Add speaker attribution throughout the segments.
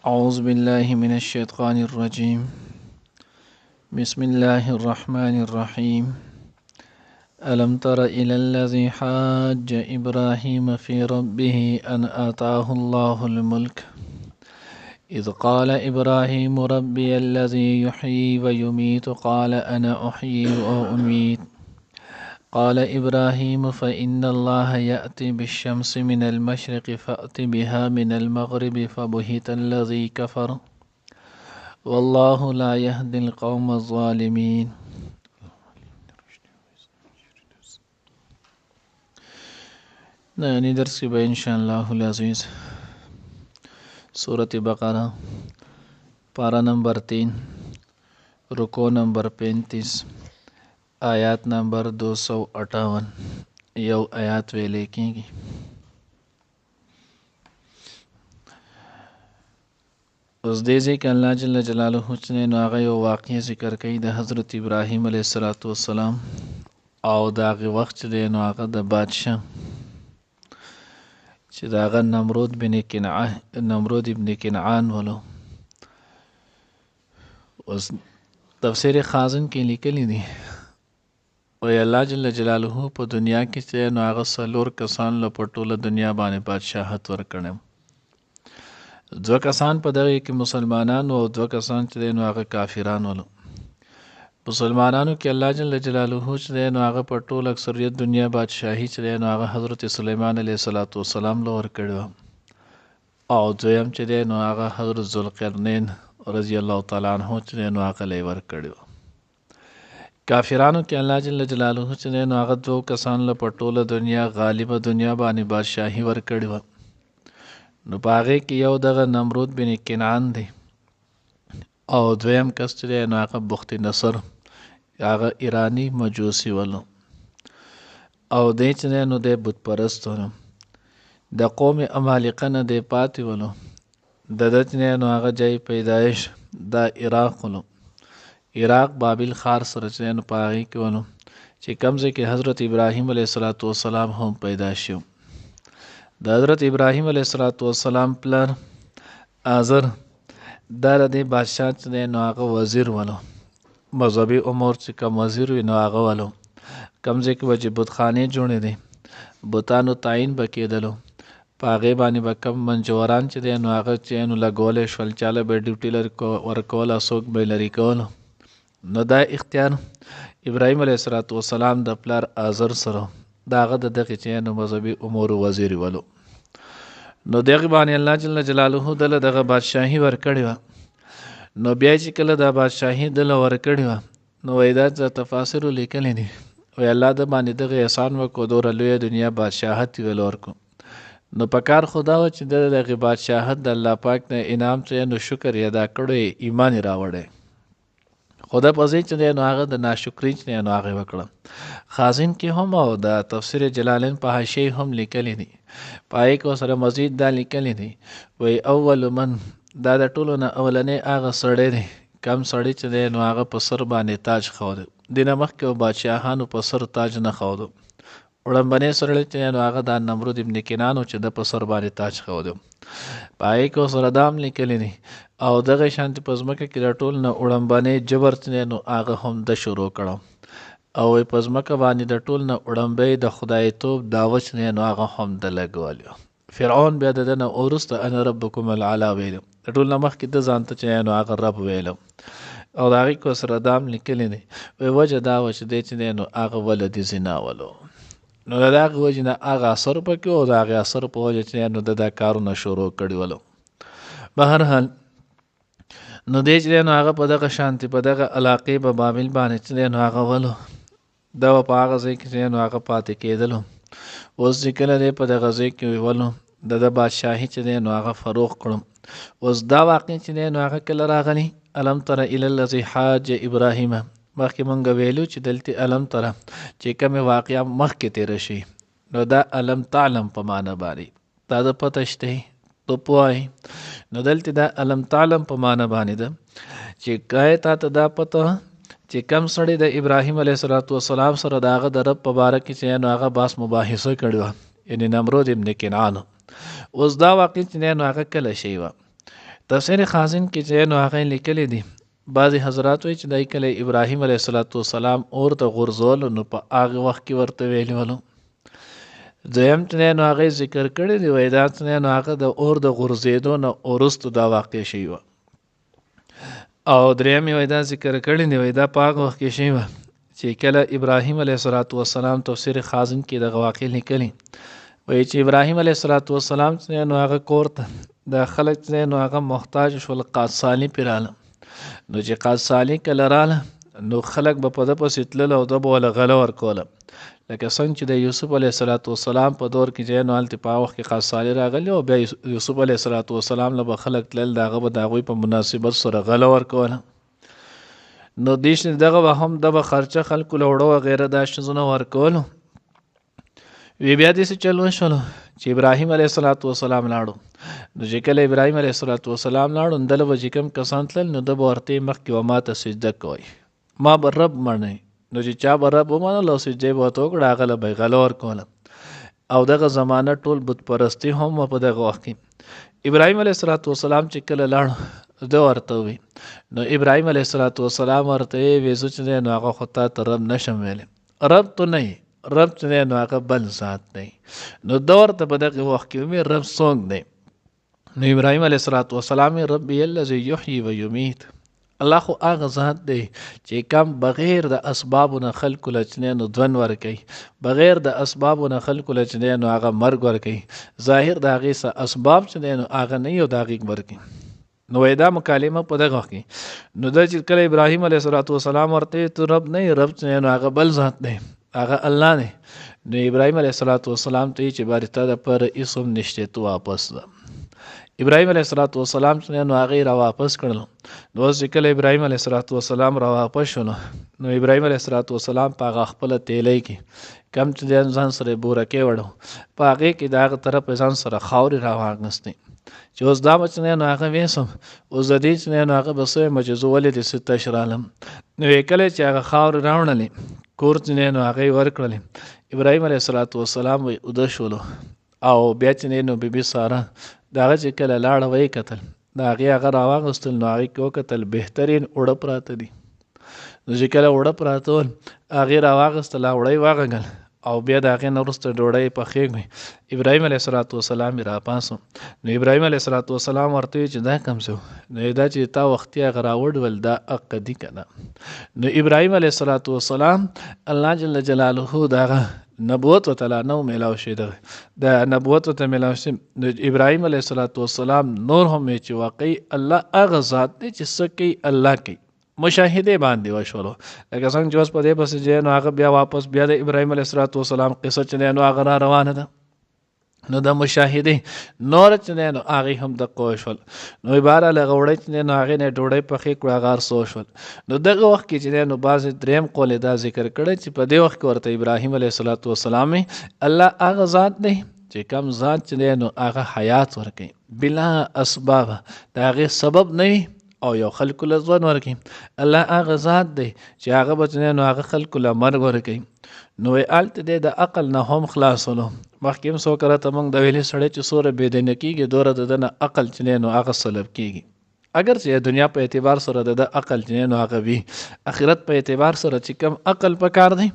Speaker 1: أعوذ بالله من الشيطان الرجيم. بسم الله الرحمن الرحيم. ألم تر إلى الذي حاج إبراهيم في ربه أن آتاه الله الملك إذ قال إبراهيم ربي الذي يحيي ويميت قال أنا أحيي وأميت قال إبراهيم فإن الله يأتي بالشمس من المشرق فأت بها من المغرب فبهت الذي كفر والله لا يهدي القوم الظالمين. نانی درس کی بھائی انشاءاللہ العزیز سورۃ بقرہ پارہ نمبر 3 رکو نمبر 35 آیات نمبر 258 یو آیات ویلے کیږي. اوس دې ځکه الله جل جلاله چې نو هغه یو واقعي ذکر کوي د حضرت ابراهیم علیه السلام او د هغه وخت چې نو هغه د بادشاه چې دا هغه نمرود ابن کنعان ولو. اوس تفسیر خازن کې لیکلی دی او الله جل جلاله په دنیا کې چې نو هغه څلور کسان له په ټوله دنیا باندې بادشاہت ورکړم. دو کسان په دغه کې مسلمانان او دو کسان چې نو هغه کافران ولو. مسلمانانو کې الله جل جلاله چې نو هغه په ټول اکثریت دنیا بادشاہي چې نو هغه حضرت سلیمان علیه السلام له ورکړو او دویم چې نو هغه حضرت ذوالقرنین رضی الله تعالی عنہ چې نو هغه له ورکړو. کافرانو کې الله جل جلاله چې نو هغه دو کسان له په ټول دنیا غالب دنیا باندې بادشاہي ورکړو. نو باغې کې یو دغه نمرود بن کنعان دی او دویم کس چې نو هغه بخت نصر هغه ایرانی مجوسی ولو او دې چې نو د بت پرست ولو د قوم امالقه نه دی پاتې ولو. د دې نو هغه ځای پیدایش د عراق ولو. عراق بابل خار سره چې نو پاغي کې ولو چې کمزې کې حضرت ابراهیم علیه السلام هم پیدا شو. د حضرت ابراهیم علیه السلام پلار آزر دا د بادشاہ چې نو هغه وزیر ولو مذهبي امور چې کوم وزیر وي نو هغه ولو کمزې کې وجه بتخانه جوړې دي بوتانو تعین بکیدلو پاغه باندې بکم منجوران چې نو هغه چې نو لګولې شول چاله به ډیوټي لر کو ورکول اسوک به لري کول. نو دا اختیار ابراهیم علیه السلام د پلار آزر سره داغه دغه چې نو مذهبي امور وزیر ولو. نو دغه باندې الله جل جلاله دغه بادشاہي ورکړی و. نو بیا چې کله دا بادشاہي دل ورکړی و نو وېدا تفاسیر لیکل دي او الله د باندې دغه احسان وکړو دور لوی دنیا بادشاہت ویل ورکو. نو پکار خدا و چې دغه بادشاہت د الله پاک نه انعام ته نو شکر ادا کړو ایمان راوړې خدا په ځای چې نو هغه د ناشکری چې نو هغه وکړه. خازن کې هم او د تفسیر جلالین په حاشیه هم لیکل دي پای کو سره مزید دا لیکل دي وای اول من دا د ټولو نه اولنې هغه سړی دی کم سړی چې نو هغه په سر باندې تاج خو دی دینه مخکې بادشاہانو په سر تاج نه خو دی وړاندې سره چې نو هغه د نمرود ابن کنانو چې د په سر باندې تاج خو دی پای کو سره دام لیکل دي او دغه شانت پزمکه کې ټول نه وړاندې جبر چې نو هغه هم د شروع کړو او پزمکه باندې د ټول نه وړاندې د خدای توب داوچ نه نو هغه هم د لګوالو. فرعون بیا دنه اورست انا ربکم العلا ویلو ټول نمخ کې د ځانته چې نو هغه رب ویلو او دغه کو سره دام لیکل دي وجه دا و چې د چې نو هغه ولد زنا ولو. نو دغه وجه نه هغه اثر پکې او دغه اثر په وجه چې نو د کارونه شروع کړي ولو. بهر حال نو دې چې نو هغه په دغه شانتي په دغه علاقې په بابل باندې چې نو هغه ولو دا په هغه ځای کې نو هغه پاتې کېدلو. اوس ذکر لري په دغه ځای کې ولو د بادشاہي چې نو هغه فروغ کړم. اوس دا واقع چې نو هغه کله راغلی الم تر الی الذی حاج ابراهیم مخکې مونږ ویلو چې دلته الم تر چې کوم واقعیا مخکې تیر شي نو دا الم تعلم په معنا باندې دا د پته شته تو پوای نو دلته دا الم تعلم په معنا باندې ده چې کای ته دا پته چې کم سړی د ابراهیم علیه السلام سره داغه د رب په باره کې چې نو هغه باس مباحثه کړو یعنی نمرود ابن کنعان. اوس دا واقع چې نو هغه کله شي و تفسیر خازن کې چې نو هغه لیکلي دي بعضی حضرات وایي چې دای کله ابراهیم علیه السلام اور ته غورځول نو په هغه وخت کې ورته ویلي ولو. دویم چې نو هغه ذکر کړی دی وایي دا چې نو هغه د اور د غورځېدو نه وروسته دا واقع شوی و. او دریم وایي دا ذکر کړی دی وایي دا په هغه وخت کې شوی و چې کله ابراهیم علیه السلام تفسیر خازن کې دغه واقع لیکلی وایي چې ابراهیم علیه السلام چې نو هغه کور ته د خلک چې نو هغه محتاج شول قادسالي پرې راله. نو چې قادسالي کله راله نو خلک به په ده پسې تلل او ده به ورله غله ورکوله لکه څنګه چې د یوسف علیه السلام په دور کې چې نو هلته په هغه وخت کې قادسالي راغلي او بیا یوسف علیه السلام له به خلک تلل د هغه به د هغوی په مناسبت سره غله ورکوله. نو دیش دغه به هم دغه خرچه خلکو له وړو وغیره دا شیزونه ورکولو. وی بیا داسې چل وشولو چې ابراهیم علیه السلام لاړو. نو چې کله ابراهیم علیه السلام لاړو نو دله به چې کوم کسان تلل نو ده به ورته مخکې و ما ته سجده کوئ ما به رب منئ. نو چې چا به رب ومنل او سجده یې به ورته وکړه هغه له به یې غله ورکوله. او دغه زمانه ټول بت پرستي هم په دغه وخت کې. ابراهیم علیه السلام چې کله لاړو ده ورته وی نو ابراهیم علیه السلام ورته وی زه چې نو هغه خو تا ته رب نشم ویلی رب تو نه رب چې نو هغه بل ذات دی. نو ده ورته په دغه وخت کې ومې رب څوک دی. نو ابراهیم علیه السلام ربی الذی یحیی و یمیت الله خو هغه ذات دی چې کم بغیر د اسبابو نه خلکو له چې نو ژوند ورکوي بغیر د اسبابو نه خلکو له چې نو هغه مرګ ورکوي ظاهر د هغې څه اسباب چې نو هغه نه یو د هغې ورکوي. نو دا مکالمه په دغه وخت کې نو دا چې کله ابراهیم علیه السلام ورته تو رب نه رب چې نو هغه بل ذات دی هغه الله دی. نو ابراهیم علیه السلام ته چې بارې تا د پر اسم نشته تو واپس ده. ابراهیم علیه السلام چې نو هغه را واپس کړل. نو چې کله ابراهیم علیه السلام را واپس شونه نو ابراهیم علیه السلام په هغه خپله تیلی کې کم چې ځان سره بورکې وړو په هغې کې د هغه طرف ځان سره خاورې را واغستې چې اوس دا به چې نو هغه ویسم اوس د دې چې نو هغه به څه ویمه چې زه ولې داسې تش رالم. نو کله چې هغه خاورې راوړلې کور چې نو هغه یې ورکړلې ابراهیم علیه السلام وی اوده شولو او بیا چې نو بیبي ساره د هغه چې کله لاړه ویې کتل د هغې هغه راواغستل نو هغې کې وکتل بهترین اوړه پراته دي. نو چې کله اوړه پراته ول هغې راواغستل اوړه یې واغږل او بیا د هغې نه وروسته ډوډۍ یې پخېږي. ابراهیم علیه السلام یې راپاسو. نو ابراهیم علیه السلام ورته ویل چې دا کوم څه نو دا چې تا وختي هغه راوړول دا حق دي که نه. نو ابراهیم علیه السلام الله جل جلاله د هغه نبوت و تعالی نو میلاو شي د نبوت ته میلاو شي. نو ابراهیم علیه السلام نور هم چې واقعي الله هغه ذات دی چې څه کوي الله کوي مشاهده باندې وشولو لکه څنګه چې اوس په دې پسې چې نو هغه بیا واپس بیا د ابراهیم علیه السلام قصه چې نو هغه را روانه ده نو د مشاهده نور چې نو هغه هم د قوشول. نو بهرحال هغه وړی چې نو هغې نه ډوډۍ پخې کړو هغه هر څه وشول. نو دغه وخت کې چې نو بعضې دریم قول دا ذکر کړی چې په دې وخت کې ورته ابراهیم علیه السلام الله هغه ذات دی چې کم ذات چې نو هغه حیات ورکوي بلا اسباب د هغې سبب نه وي او یو خلکو له ژوند ورکوي. الله هغه ذات دی چې هغه به چې نو هغه خلکو له مرګ ورکوي. نو هلته دی د عقل نه هم خلاصولو مخکې هم څوک راته موږ د ویلې سړی چې څومره بېدینه کېږي دومره د ده نه عقل چې نو هغه سلب کېږي. اگر چې دنیا په اعتبار سره د ده عقل چې نو هغه وي اخرت په اعتبار سره چې کم عقل پکار دی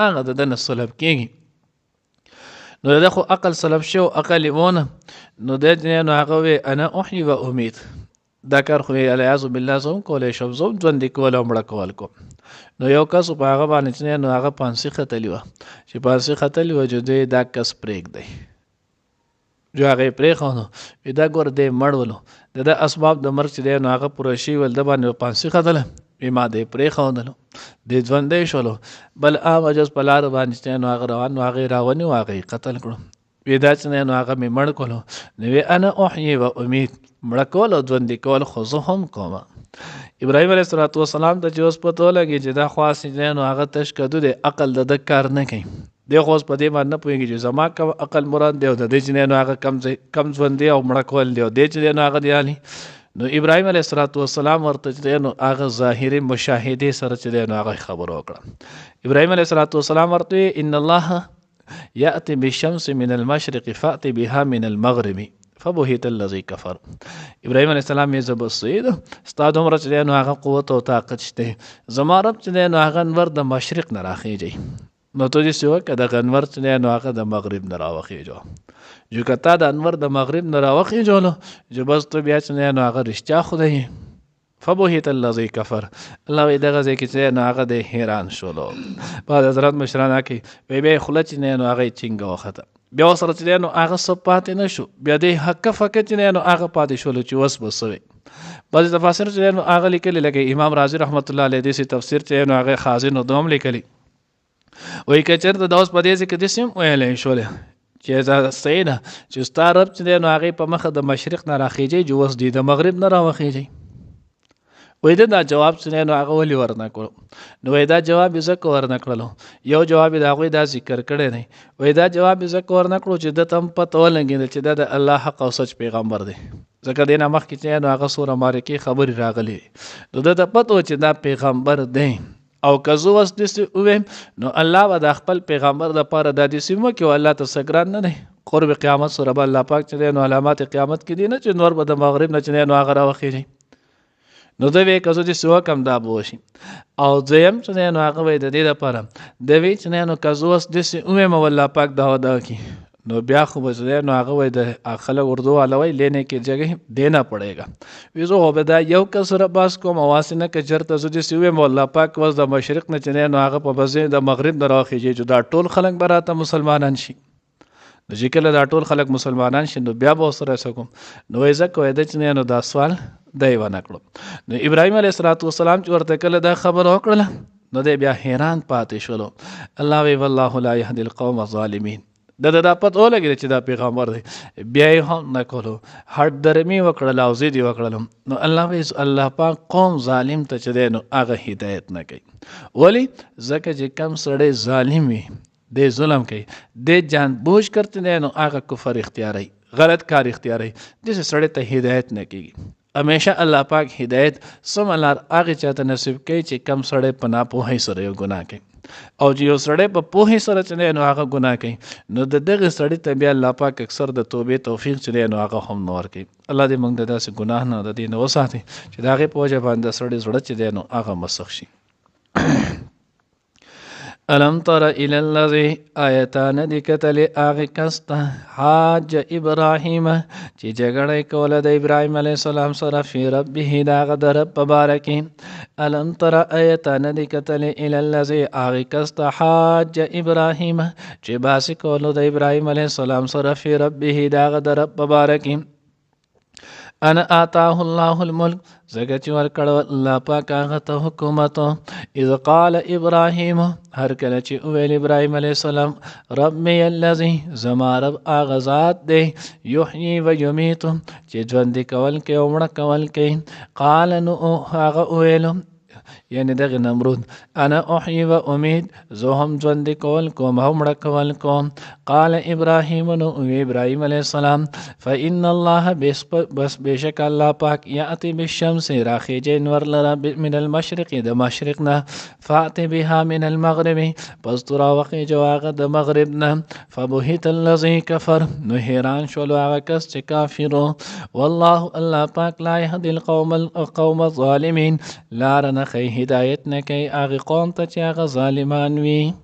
Speaker 1: هغه د ده نه سلب کېږي. نو د ده خو عقل سلب شو عقل یې ونه نو دی نو هغه وی انا احیي و امید دا کار خو الیاذ بالله زه هم کولی شم زه هم ژوندي کول او مړه کول کوم. نو یو کس په هغه باندې چې نو هغه پانسي ختلي وه چې پانسي ختلي وه چې دوی دا کس پرېږدی جو هغه یې پرېښودو وي دا ګوره دی مړ ولو د ده اسباب د مرګ چې دی نو هغه پوره شوي ول ده باندې پانسي ختله وي ما دی پرېښودلو دی ژوندی شولو بل عام عجز په لاره باندې چې نو هغه روان نو هغه یې راونیو هغه یې قتل کړو. وی دا چې نو هغه مې مړ کولو نو وی انا احیي و امید مړه کول او ژوندي کول خو زه هم کوم. ابراهیم علیه السلام ته چې اوس پته ولګي چې دا خاص دی نو هغه تش کدو دی عقل د ده کار نه کوي دی خو اوس په دې باندې نه پوهېږي چې زما کوم عقل مراد دی او د دې چې نو هغه کم ژوندي او مړه کول دی او دی چې نو هغه دی نو ابراهیم علیه السلام ورته چې نو هغه ظاهري مشاهدې سره چې نو هغه خبره وکړه. ابراهیم علیه السلام ورته ان الله یأتی بالشمس من المشرق فأتی بها من المغرب فبهت الذي کفر. ابراهیم علیه السلام یې زه به سید ستا دومره چې دی نو هغه قوت او طاقت شته، زما رب چې دی نو هغه انور د مشرق نه راخیږي، نو ته داسې وکړه دغه انور چې دی نو هغه د مغرب نه راوخیږو، جو که تا د انور د مغرب نه راوخیږولو جو بس ته بیا چې دی نو هغه رښتیا خدای. فبهت الذي کفر. الله وایي دغه ځای کې چې نو هغه د حیران شولو. بعض حضرات مشران کوي وایي بیا یې خوله چې دی نو هغه یې چینګه وخته، بیا ورسره چې دی نو هغه څه پاتې نه شو، بیا د حقه فقه چې دی نو هغه پاتې شولو چې اوس به څه وي. بعضې تفاسیر چې دی نو هغه لیکلي لکه امام رازي رحمت الله علیه داسې تفسیر چې نو هغه خازن دوم لیکلي وایي که چېرته د اوس په دې ځای کې داسې هم ویلی شولې چې دا صحیح ده چې ستا رب چې دی نو هغې په مخه د مشرق نه راخیږي چې اوس دی د مغرب نه راوخیږي. وایي دا جواب چې دی نو هغه ولې ورنه کړو؟ نو وایي دا جواب یې ځکه ورنه کړلو، یو جواب یې د هغوی دا ذکر کړی دی، وایي دا جواب یې ځکه ورنه کړو چې ده ته هم پته ولګېده چې دا د الله حق او سچ پیغمبر دی، ځکه دې نه مخکې چې نو هغه څومره معرکې خبرې راغلي نو ده ته پته و چې دا پیغمبر دی، او که زه اوس داسې ووایم نو الله به د خپل پیغمبر دپاره دا داسې وکړي او الله ته څه ګران نه دی. قرب قیامت سره به الله پاک چې دی نو علامات قیامت کې دي نه چې نور به د مغرب نه چې دی نو هغه راوخیږي، نو ده وایي که زه داسې وکړم دا به وشي. او دویم چې دی نو هغه وایي د دې دپاره ده وایي چې دی نو که زه اوس داسې ووایم او الله پاک دا وکړي نو بیا خو به چې دی نو هغه وایي د خلک اردو والا وایي لینے کی جگہ دینا پڑے گا. وایي زه خو به دا یو کس سره بحث کوم او هسې نه که چېرته زه داسې ووایم او الله پاک اوس د مشرق نه چې دی نو هغه په بځای د مغرب نه راوخیږي چې دا ټول خلک به راته مسلمانان شي، نو چې کله دا ټول خلک مسلمانان شي نو بیا به ورسره څه کوم؟ نو وایي ځکه وایي ده چې دی نو دا سوال دی ونه کړو. نو ابراهیم علیه السلام چې ورته کله دا خبره وکړله نو دی بیا حیران پاتې شولو. الله وایي والله لا یهدي القوم الظالمین. دا پته ولګېده چې دا پیغمبر دی، بیا یې هم نه کولو، هټ درمي وکړله او ضد یې وکړلو. نو الله وایي الله پاک قوم ظالم ته چې دی نو هغه هدایت نه کوي. ولې؟ ځکه چې کم سړی ظالم وي دی ظلم کوي دی جان بوجھ کرتے دی نو هغه کفر اختیاروي، غلط کار اختیاروي، داسې سړی ته هدایت نه کېږي. همیشه الله پاک هدایت سمه لار هغې چاته نصیب کوي چې کم سړی په ناپوهۍ سره یو ګناه کوي، او چې یو سړی په پوهې سره چې دی نو هغه ګناه کوي نو د دغې سړي ته بیا الله پاک اکثر د توبې توفیق چې دی نو هغه هم نه ورکوي. الله دې موږ د داسې ګناه نه د دې نه وساتي چې د هغې په وجه باندې د سړي زړه چې دی نو هغه مسخ شي. الم تر الى الذي آیتان دی کتل آغی کستا حاج ابراهیم چی جگڑی کوله د ابراهیم علیه السلام سره فی ربه داغ در رب پبارکی. الم تر آیتان دی کتل الى الذي آغی کستا حاج ابراهیم چی باسی کوله د ابراهیم علیه السلام سره فی ربه داغ در رب پبارکی. انا آتاه الله الملک زکه چې ورکړو الله پاک هغه ته حکومت. اذ قال ابراهیم هر کله چې وویل ابراهیم علیه السلام ربی الذی زما رب هغه ذات دی یحیی و یمیت چې ژوندي کول کوي او مړه کول کوي. قال نو هغه وویل یعنی دغه نمرود انا احیی و امید زه هم ژوندي کول کوم او مړه کول کوم. قال ابراهیم نو ابراهیم علیه السلام فإن الله بس بشک الله پاک یأتی بالشمس راخیجه نور لرا من المشرق د مشرق نه فأتی بها من المغرب پس تو راوخیجه هغه د مغرب نه. فبهت الذی کفر نو حیران شولو هغه کس چې کافر. والله الله پاک لا یهدی القوم الظالمین لار نه کوي هدایت نه کوي هغې قوم ته چې هغه ظالمان وي.